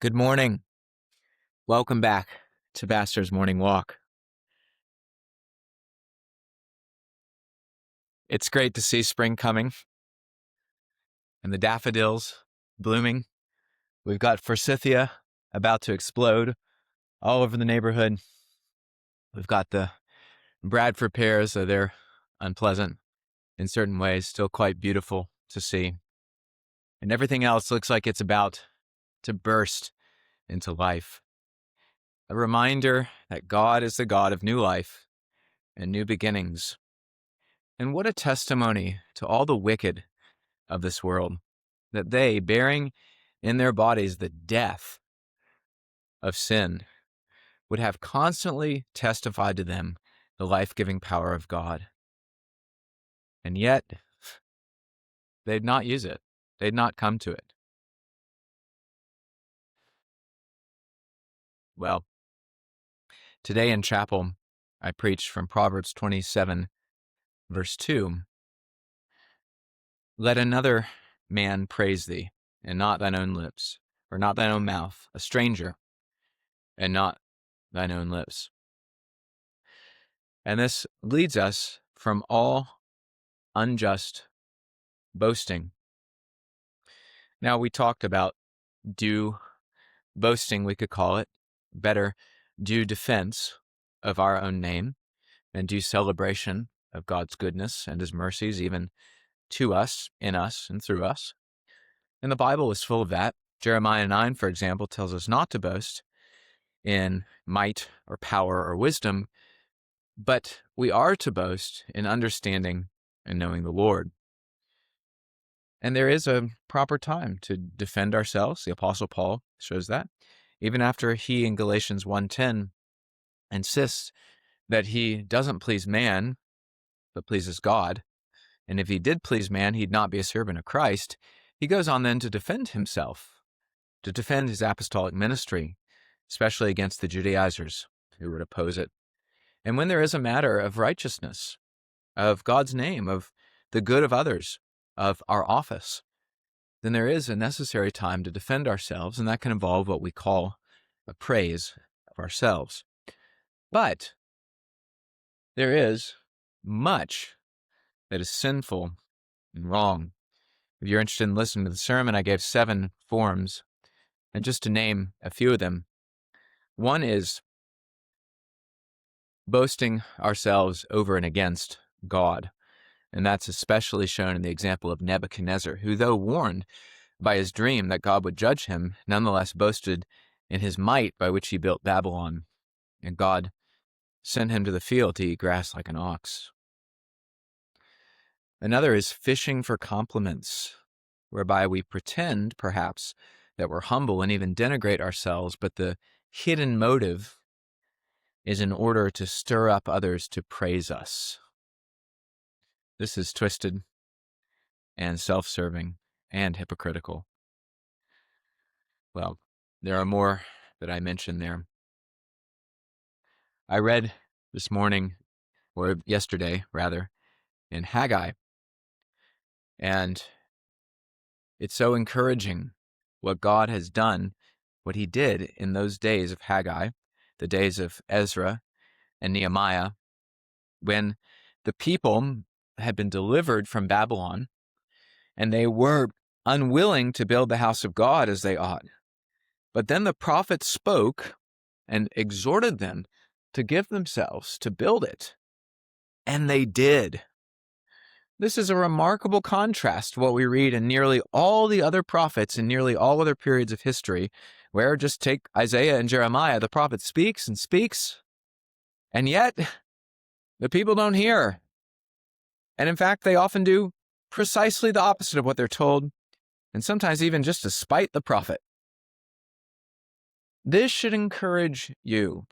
Good morning. Welcome back to Pastor's Morning Walk. It's great to see spring coming and the daffodils blooming. We've got forsythia about to explode all over the neighborhood. We've got the Bradford pears, though they're unpleasant in certain ways, still quite beautiful to see. And everything else looks like it's about to burst into life. A reminder that God is the God of new life and new beginnings. And what a testimony to all the wicked of this world, that they, bearing in their bodies the death of sin, would have constantly testified to them the life-giving power of God. And yet, they'd not use it. They'd not come to it. Well, today in chapel, I preached from Proverbs 27, verse 2. Let another man praise thee, and not thine own lips, or not thine own mouth, a stranger, and not thine own lips. And this leads us from all unjust boasting. Now, we talked about due boasting, we could call it, better due defense of our own name, and due celebration of God's goodness and his mercies, even to us, in us, and through us. And the Bible is full of that. Jeremiah 9, for example, tells us not to boast in might or power or wisdom, but we are to boast in understanding and knowing the Lord. And there is a proper time to defend ourselves. The Apostle Paul shows that. Even after he, in Galatians 1:10, insists that he doesn't please man, but pleases God. And if he did please man, he'd not be a servant of Christ. He goes on then to defend himself, to defend his apostolic ministry, especially against the Judaizers who would oppose it. And when there is a matter of righteousness, of God's name, of the good of others, of our office, then there is a necessary time to defend ourselves, and that can involve what we call a praise of ourselves. But there is much that is sinful and wrong. If you're interested in listening to the sermon, I gave 7 forms, and just to name a few of them. One is boasting ourselves over and against God. And that's especially shown in the example of Nebuchadnezzar, who, though warned by his dream that God would judge him, nonetheless boasted in his might by which he built Babylon. And God sent him to the field to eat grass like an ox. Another is fishing for compliments, whereby we pretend, perhaps, that we're humble and even denigrate ourselves, but the hidden motive is in order to stir up others to praise us. This is twisted and self-serving and hypocritical. Well, there are more that I mentioned there. I read this morning, or yesterday, rather, in Haggai, and it's so encouraging what God has done, what he did in those days of Haggai, the days of Ezra and Nehemiah, when the people had been delivered from Babylon, and they were unwilling to build the house of God as they ought. But then the prophet spoke and exhorted them to give themselves to build it. And they did. This is a remarkable contrast to what we read in nearly all the other prophets in nearly all other periods of history, where, just take Isaiah and Jeremiah, the prophet speaks and speaks, and yet the people don't hear. And in fact, they often do precisely the opposite of what they're told, and sometimes even just to spite the prophet. This should encourage you.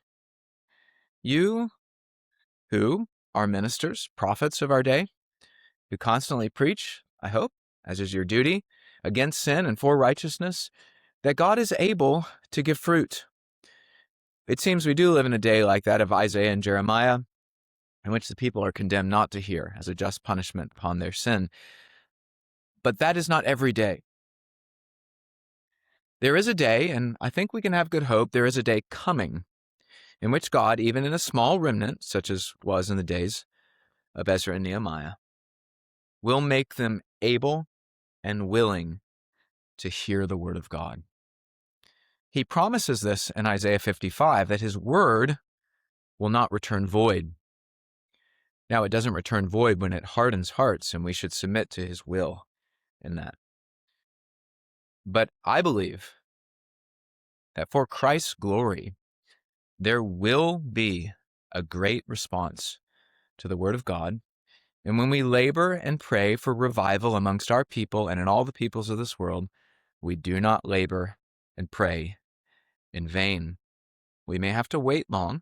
You who are ministers, prophets of our day, who constantly preach, I hope, as is your duty, against sin and for righteousness, that God is able to give fruit. It seems we do live in a day like that of Isaiah and Jeremiah, in which the people are condemned not to hear as a just punishment upon their sin. But that is not every day. There is a day, and I think we can have good hope, there is a day coming in which God, even in a small remnant, such as was in the days of Ezra and Nehemiah, will make them able and willing to hear the word of God. He promises this in Isaiah 55, that his word will not return void. Now, it doesn't return void when it hardens hearts, and we should submit to his will in that. But I believe that for Christ's glory, there will be a great response to the word of God. And when we labor and pray for revival amongst our people and in all the peoples of this world, we do not labor and pray in vain. We may have to wait long,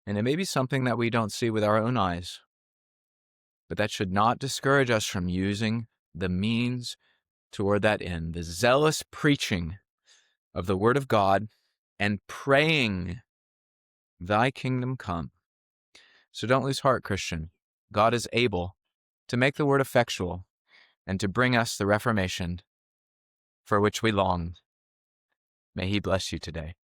and it may be something that we don't see with our own eyes. But that should not discourage us from using the means toward that end, the zealous preaching of the word of God and praying, thy kingdom come. So don't lose heart, Christian. God is able to make the word effectual and to bring us the Reformation for which we long. May he bless you today.